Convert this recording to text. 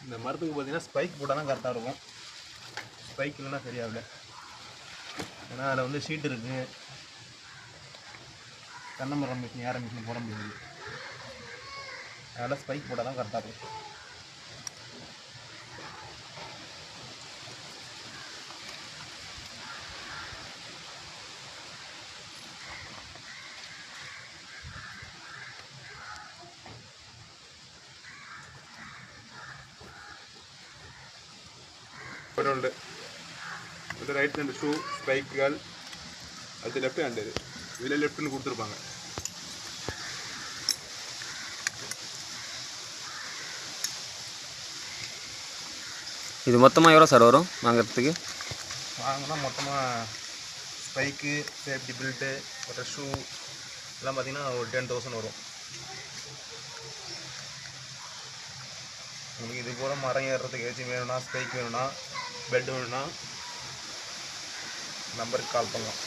இந்த மரத்துக்கு பார்த்தீங்கன்னா ஸ்பைக் போட்டால் தான் கரெக்டாக இருக்கும். ஸ்பைக் இல்லைன்னா சரியாகல. ஏன்னா அதில் வந்து ஷீட் இருக்குது. தென்னை மரம் மிஷின் ஏற மிஷின் போட முடியாது. அதனால் ஸ்பைக் போட்டால் தான் கரெக்டாக இருக்கும். ഉണ്ട് ഇത് റൈറ്റ് ഹാൻഡ് ഷൂ സ്പൈക്കുകൾ അത് ലെഫ്റ്റ് ഹാൻഡ് ഇതിൽ ലെഫ്റ്റിന് கொடுத்துருப்பாங்க. இது மொத்தமாக எவ்வளோ சார் வரும் வாங்குறதுக்கு? வாங்கினா மொத்தமாக ஸ்பைக்கு, சேஃப்டி பெல்ட்டு, ஒரு ஷூ எல்லாம் பார்த்திங்கன்னா ஒரு 10,000 வரும். உங்களுக்கு இது போல் மரம் ஏறுறதுக்கு ஏதாச்சும் வேணும்னா, ஸ்பைக் வேணும்னா, பெட் வேணும்னா நம்பருக்கு கால் பண்ணலாம்.